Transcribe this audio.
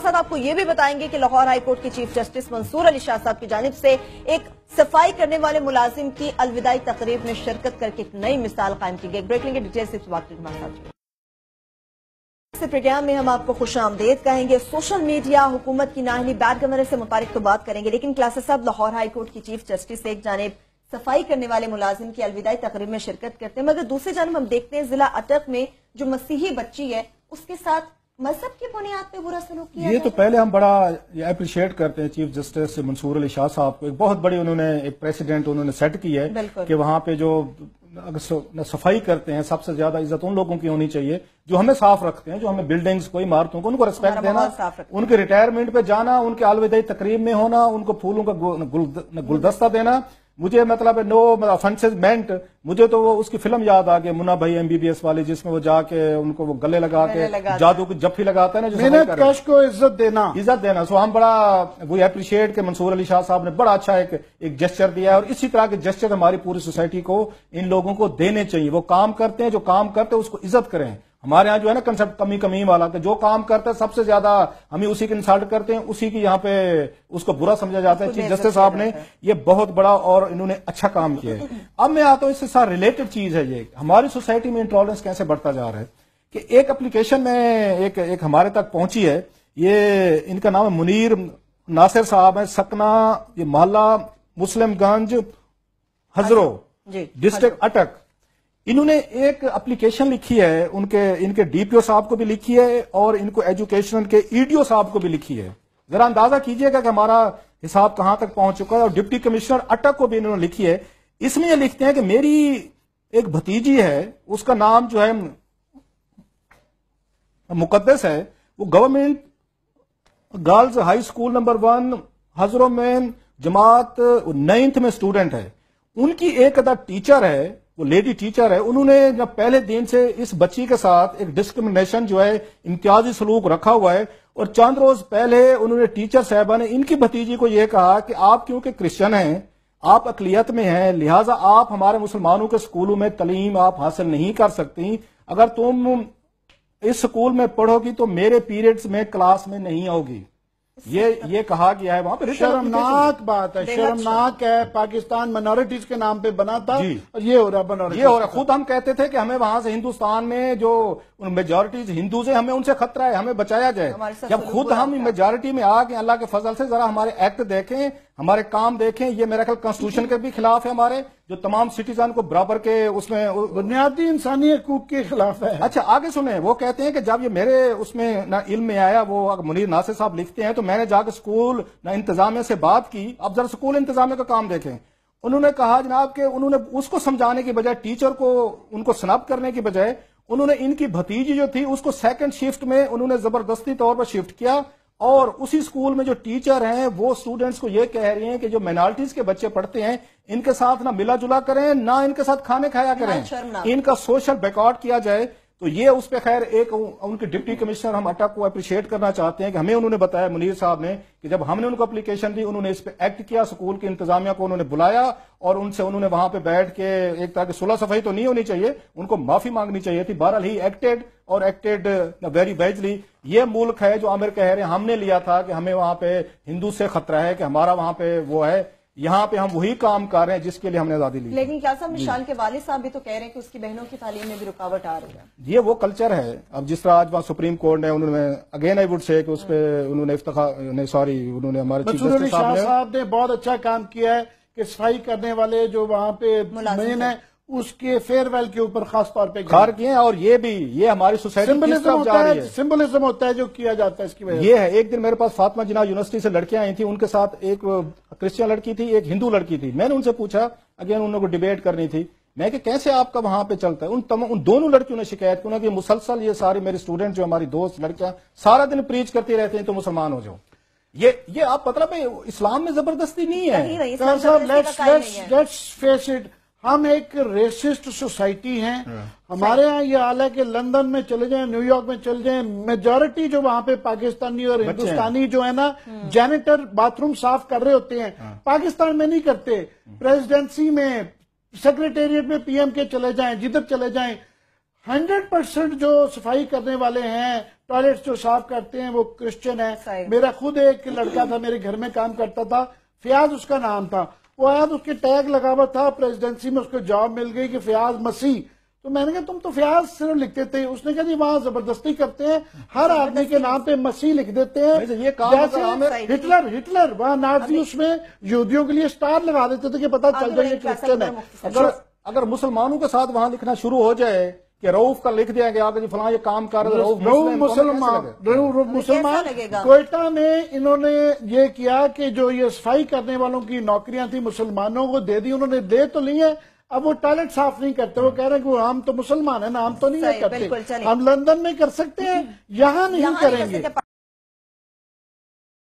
ساتھ آپ کو یہ بھی بتائیں گے کہ لاہور ہائی کورٹ کے چیف جسٹس منصور علی شاہ صاحب کی جانب سے ایک صفائی کرنے والے ملازم کی الوداعی تقریب میں شرکت کر کے ایک نئی مثال قائم کی گئی. بریک لیں گے ڈیٹیل سے پروگرام میں ہم آپ کو خوش آمدید کہیں گے. سوشل میڈیا حکومت کی نااہلی بیڈ گورننس سے متعلق تو بات کریں گے، لیکن کلاسز صاحب لاہور ہائی کورٹ کی چیف جسٹس ایک جانب صفائی کرنے والے ملازم کی الوداعی تقریب میں شرکت کرتے ہیں، مگر دوسری جانب ہم دیکھتے ہیں ضلع اٹک میں جو مسیحی بچی ہے اس کے ساتھ مذہب کی بنیاد پہ برا سلوک کیا یہ تو پہلے ہم بڑا اپریشیٹ کرتے ہیں چیف جسٹس منصور علی شاہ صاحب کو. ایک بہت بڑی انہوں نے ایک پریسیڈنٹ انہوں نے سیٹ کی ہے کہ وہاں پہ جو صفائی کرتے ہیں سب سے زیادہ عزت ان لوگوں کی ہونی چاہیے جو ہمیں صاف رکھتے ہیں، جو ہمیں بلڈنگز کو عمارتوں کو ان کو ریسپیکٹ دینا، ان کے ریٹائرمنٹ پہ جانا، ان کے الوداعی تقریب میں ہونا، ان کو پھولوں کا گلدستہ دینا. مجھے مطلب نو افنسز مینٹ، مجھے تو وہ اس کی فلم یاد آ گئی منا بھائی MBBS والی، جس میں وہ جا کے ان کو وہ گلے لگا کے جادو کی جفی لگاتا ہے نا، محنت کش کو عزت دینا. سو ہم بڑا وی اپریشیٹ کہ منصور علی شاہ صاحب نے بڑا اچھا ایک جسچر دیا ہے، اور اسی طرح کے جسچر ہماری پوری سوسائٹی کو ان لوگوں کو دینے چاہیے. وہ کام کرتے ہیں، جو کام کرتے ہیں اس کو عزت کریں. ہمارے ہاں جو ہے نا کنسپٹ کمی والا کہ جو کام کرتا ہے سب سے زیادہ ہمیں اسی کی انسلٹ کرتے ہیں، اسی کی یہاں پہ اس کو برا سمجھا جاتا ہے. چیف جسٹس صاحب نے یہ بہت بڑا اور انہوں نے اچھا کام کیا ہے. اب میں آتا ہوں اس سے ساتھ ریلیٹڈ چیز ہے، یہ ہماری سوسائٹی میں انٹالرنس کیسے بڑھتا جا رہا ہے کہ ایک اپلیکیشن میں ایک ہمارے تک پہنچی ہے. یہ ان کا نام ہے منیر ناصر صاحب ہے، سکنا یہ محلہ مسلم گنج ہزرو ڈسٹرکٹ اٹک. انہوں نے ایک اپلیکیشن لکھی ہے، ان کے DPO صاحب کو بھی لکھی ہے اور ان کو ایجوکیشن کے EDO صاحب کو بھی لکھی ہے. ذرا اندازہ کیجئے گا کہ ہمارا حساب کہاں تک پہنچ چکا ہے. اور ڈپٹی کمشنر اٹک کو بھی انہوں نے لکھی ہے. اس میں یہ لکھتے ہیں کہ میری ایک بھتیجی ہے، اس کا نام جو ہے مقدس ہے، وہ government girls high school number 1 ہزروں میں جماعت 9th میں اسٹوڈنٹ ہے. ان کی ایک ادا ٹیچر ہے، وہ لیڈی ٹیچر ہے. انہوں نے جب پہلے دن سے اس بچی کے ساتھ ایک ڈسکرمنیشن جو ہے امتیازی سلوک رکھا ہوا ہے، اور چند روز پہلے انہوں نے ٹیچر صاحبہ نے ان کی بھتیجی کو یہ کہا کہ آپ کیونکہ کرسچن ہیں، آپ اقلیت میں ہیں، لہٰذا آپ ہمارے مسلمانوں کے اسکولوں میں تعلیم آپ حاصل نہیں کر سکتی. اگر تم اس اسکول میں پڑھو گی تو میرے پیریڈز میں کلاس میں نہیں ہوگی. یہ کہا گیا ہے وہاں پہ. شرمناک بات ہے، شرمناک ہے. پاکستان منورٹیز کے نام پہ بنا تھا اور یہ ہو رہا. خود ہم کہتے تھے کہ ہمیں وہاں سے ہندوستان میں جو میجورٹیز ہندوز ہیں ہمیں ان سے خطرہ ہے، ہمیں بچایا جائے. جب خود ہم میجورٹی میں آ گئے، اللہ کے فضل سے ذرا ہمارے ایکٹ دیکھیں، ہمارے کام دیکھیں. یہ میرا خیال کانسٹیٹیوشن کے بھی خلاف ہے، ہمارے جو تمام سٹیزن کو برابر کے اس میں بنیادی انسانی حقوق کے خلاف ہے. اچھا آگے سنیں، وہ کہتے ہیں کہ جب یہ میرے اس میں نہ علم میں آیا، وہ منیر ناصر صاحب لکھتے ہیں، تو میں نے جا کے اسکول نہ انتظامیہ سے بات کی. اب ذرا اسکول انتظامیہ کا کام دیکھیں. انہوں نے کہا جناب کہ انہوں نے اس کو سمجھانے کی بجائے، ٹیچر کو ان کو سنب کرنے کی بجائے، انہوں نے ان کی بھتیجی جو تھی اس کو سیکنڈ شفٹ میں انہوں نے زبردستی طور پر شفٹ کیا. اور اسی اسکول میں جو ٹیچر ہیں وہ اسٹوڈنٹس کو یہ کہہ رہی ہیں کہ جو مائنارٹیز کے بچے پڑھتے ہیں ان کے ساتھ نہ ملا جلا کریں، نہ ان کے ساتھ کھانے کھایا کریں، ان کا سوشل بیکاٹ کیا جائے. تو یہ اس پہ خیر ایک ان کے ڈپٹی کمشنر ہم اٹک کو اپریشیٹ کرنا چاہتے ہیں کہ ہمیں انہوں نے بتایا منیر صاحب نے کہ جب ہم نے ان کو اپلیکیشن دی، انہوں نے اس پہ ایکٹ کیا. اسکول کی انتظامیہ کو انہوں نے بلایا اور ان سے انہوں نے وہاں پہ بیٹھ کے ایک طرح کی صلح صفائی تو نہیں ہونی چاہیے، ان کو معافی مانگنی چاہیے تھی. بہرحال ہی ایکٹیڈ ویری وائزلی. یہ ملک ہے جو عامر کہہ رہے ہیں ہم نے لیا تھا کہ ہمیں وہاں پہ ہندو سے خطرہ ہے، کہ ہمارا وہاں پہ وہ ہے. یہاں پہ ہم وہی کام کر رہے ہیں جس کے لیے ہم نے آزادی لی. لیکن کیا صاحب مشال کے والد صاحب بھی تو کہہ رہے ہیں کہ اس کی بہنوں کی تعلیم میں بھی رکاوٹ آ رہی ہے. یہ وہ کلچر ہے. اب جس طرح آج وہاں سپریم کورٹ نے انہوں نے اگین آئی وڈ سے کہ اس پہ انہوں نے انہوں نے ہمارے چیف جسٹس صاحب نے بہت اچھا کام کیا ہے کہ صفائی کرنے والے جو وہاں پہ مین ہیں اس کے فیئر ویل کے اوپر خاص طور پہ کار کیے ہیں. اور یہ ہماری سوسائٹی سمبلزم ہوتا ہے جو کیا جاتا ہے. اس کی وجہ یہ ہے. ایک دن میرے پاس فاطمہ جناح یونیورسٹی سے لڑکیاں آئی تھیں، ان کے ساتھ ایک کرسچن لڑکی تھی، ایک ہندو لڑکی تھی. میں نے ان سے پوچھا، اگین انہوں کو ڈیبیٹ کرنی تھی، میں کہ کیسے آپ کا وہاں پہ چلتا ہے. ان دونوں لڑکیوں نے شکایت کی کہ مسلسل یہ ساری میری اسٹوڈنٹ جو ہماری دوست لڑکیاں سارا دن پریچ کرتی رہتے ہیں تو مسلمان ہو جاؤ. یہ آپ مطلب اسلام میں زبردستی نہیں ہے. ہم ایک ریسسٹ سوسائٹی ہیں. ہمارے ہاں یہ حال ہے کہ لندن میں چلے جائیں، نیو یارک میں چلے جائیں، میجورٹی جو وہاں پہ پاکستانی اور ہندوستانی جو ہے نا جینیٹر باتھ روم صاف کر رہے ہوتے ہیں. پاکستان میں نہیں کرتے. پریزیڈنسی میں، سیکریٹریٹ میں PM کے چلے جائیں، جدھر چلے جائیں 100% جو صفائی کرنے والے ہیں ٹوائلٹس جو صاف کرتے ہیں وہ کرسچن ہیں. میرا خود ایک لڑکا تھا میرے گھر میں کام کرتا تھا, فیاض اس کا نام تھا, وہ آیا تو اس کے ٹیگ لگا ہوا تھا پریزیڈنسی میں اس کو جاب مل گئی کہ فیاض مسیح. تو میں نے کہا تم تو فیاض صرف لکھتے تھے. اس نے کہا جی وہاں زبردستی کرتے ہیں, ہر آدمی کے نام پہ مسیح لکھ دیتے ہیں. یہ کام ہٹلر وہاں نازی اس میں یہودیوں کے لیے سٹار لگا دیتے تھے کہ پتہ چل جائے یہ کرسچن ہے. اگر مسلمانوں کے ساتھ وہاں لکھنا شروع ہو جائے کہ رؤف کا لکھ دیا گیا کہ جی فلاں یہ کام کر رہا ہے, رؤف مسلمان. کوئٹہ میں انہوں نے یہ کیا کہ جو یہ صفائی کرنے والوں کی نوکریاں تھیں مسلمانوں کو دے دی. انہوں نے دے تو لی ہیں, اب وہ ٹوائلٹ صاف نہیں کرتے. وہ کہہ رہے ہیں کہ ہم تو مسلمان ہیں نا, ہم تو نہیں کرتے. ہم لندن میں کر سکتے ہیں, یہاں نہیں کریں گے.